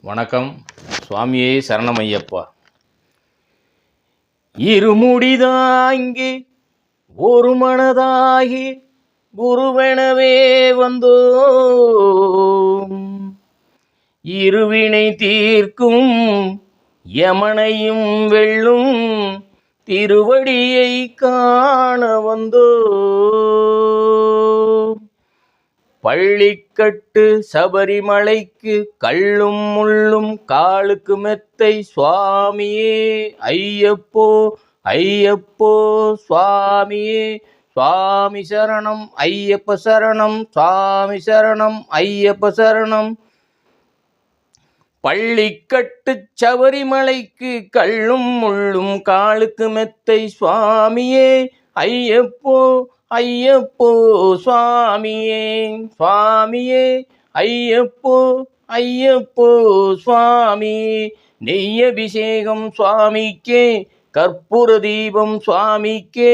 வணக்கம். சுவாமியே சரணமையப்பா. இருமுடிதாங்கி ஒரு மனதாகி குருவெனவே வந்தோம். இருவினை தீர்க்கும் யமனையும் வெல்லும் திருவடியை காண வந்தோம். பள்ளிக்கட்டு சபரிமலைக்கு கள்ளும் முள்ளும் காலுக்கு மெத்தை சுவாமியே ஐயப்போ ஐயப்போ சுவாமியே. சுவாமி சரணம் ஐயப்ப சரணம், சுவாமி சரணம் ஐயப்ப சரணம். பள்ளிக்கட்டு சபரிமலைக்கு கள்ளும் முள்ளும் காலுக்கு மெத்தை சுவாமியே ஐயப்போ ஐயப்போ சுவாமியே. சுவாமியே ஐயப்போ ஐயப்போ சுவாமியே. நெய்யபிஷேகம் சுவாமிக்கே, கற்பூர தீபம் சுவாமிக்கே.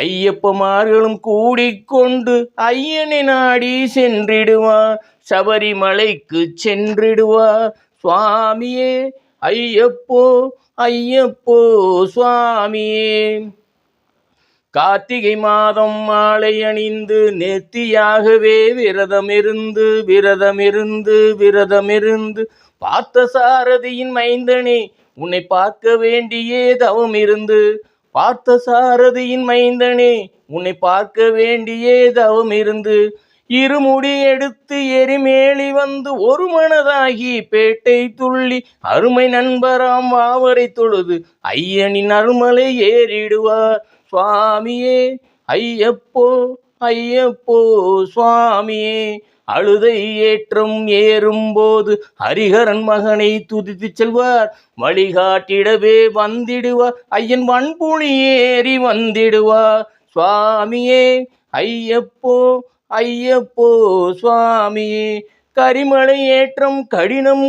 ஐயப்பமார்களும் கூடிக்கொண்டு ஐயனை நாடி சென்றிடுவார், சபரிமலைக்கு சென்றிடுவார். சுவாமியே ஐயப்போ ஐயப்போ சுவாமியே. கார்த்திகை மாதம் மாலை அணிந்து நெத்தியாகவே விரதமிருந்து பார்த்த சாரதியின் மைந்தனே உன்னை பார்க்க வேண்டியே தவம் இருந்து. பார்த்த சாரதியின் மைந்தனே உன்னை பார்க்க வேண்டியே தவம் இருந்து. இருமுடி எடுத்து எரிமேலி வந்து ஒரு மனதாகி பேட்டை துள்ளி அருமை நண்பராம் வாவரை தொழுது ஐயனின் அருமலை ஏறிடுவார். சுவாமியே ஐயப்போ ஐயப்போ சுவாமியே. அழுதை ஏற்றம் ஏறும்போது ஹரிஹரன் மகனை துதித்து செல்வார், வழிகாட்டிடவே வந்திடுவார், ஐயன் வன்புலி ஏறி வந்திடுவார். சுவாமியே ஐயப்போ ஐயப்போ சுவாமியே. கரிமலை ஏற்றம் கடினம்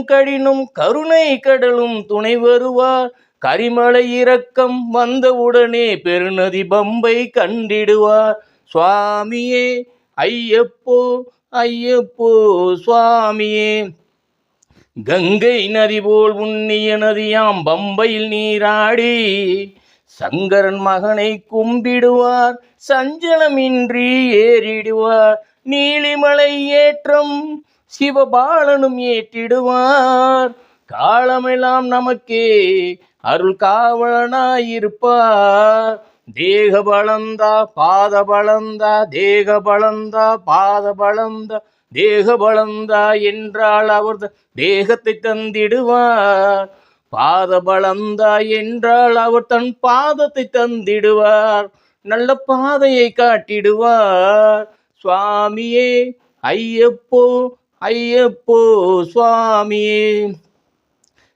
கருணை கடலும் துணை வருவார். கரிமலை இறக்கம் வந்தவுடனே பெருநதி பம்பை கண்டிடுவார். சுவாமியே ஐயப்போ ஐயப்போ சுவாமியே. கங்கை நதி போல் உன்னிய நதியாம் பம்பையில் நீராடி சங்கரன் மகனை கும்பிடுவார், சஞ்சலமின்றி ஏறிடுவார். நீலிமலை ஏற்றம் சிவபாலனும் ஏற்றிடுவார். காலமெல்லாம் நமக்கே அருள் காவலனாயிருப்பார். தேக பலந்தா பாத பலந்தா, தேக பலந்தா பாத பலந்தா, தேக பலந்தா என்றால் அவர் தேகத்தை தந்திடுவார். பாத பலந்தா என்றால் அவர் தன் பாதத்தை தந்திடுவார், நல்ல பாதையை காட்டிடுவார். சுவாமியே ஐயப்போ ஐயப்போ சுவாமியே.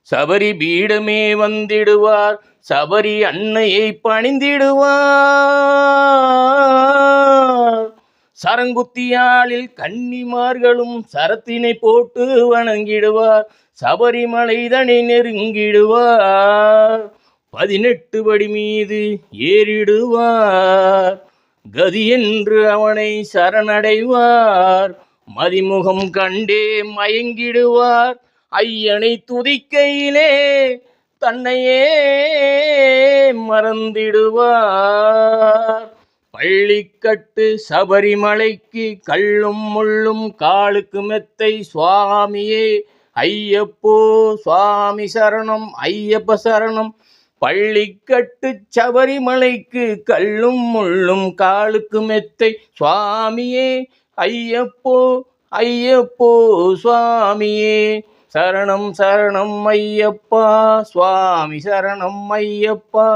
சபரி பீடமே வந்திடுவார், சபரி அன்னையை பணிந்திடுவார். சரங்குத்தியாளில் கன்னிமார்களும் சரத்தினை போட்டு வணங்கிடுவார், சபரிமலைதனை நெருங்கிடுவார். 18 படி மீது ஏறிடுவார், கதி என்று அவனை சரணடைவார். மதிமுகம் கண்டே மயங்கிடுவார், ஐயனை துதிக்கையிலே தன்னையே மறந்திடுவார். பள்ளிக்கட்டு சபரிமலைக்கு கள்ளும் முள்ளும் காலுக்கு மெத்தை சுவாமியே ஐயப்போ. சுவாமி சரணம் ஐயப்ப சரணம். பள்ளிக்கட்டு சபரிமலைக்கு கள்ளும் முள்ளும் காலுக்கு மெத்தை சுவாமியே ஐயப்போ ஐயப்போ சுவாமியே. சரணம் சரணம் ஐயப்பா, சுவாமி சரணம் ஐயப்பா.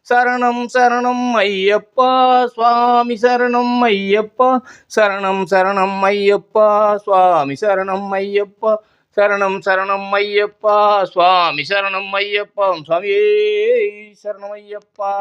சரணம் சரணம் ஐயப்பா, சுவாமி சரணம் ஐயப்பா. சரணம் சரணம் ஐயப்பா, சுவாமி சரணம் ஐயப்பா. சரணம் சரணம் ஐயப்பா, சுவாமி சரணம் ஐயப்பா. சுவாமியே சரணம் ஐயப்பா.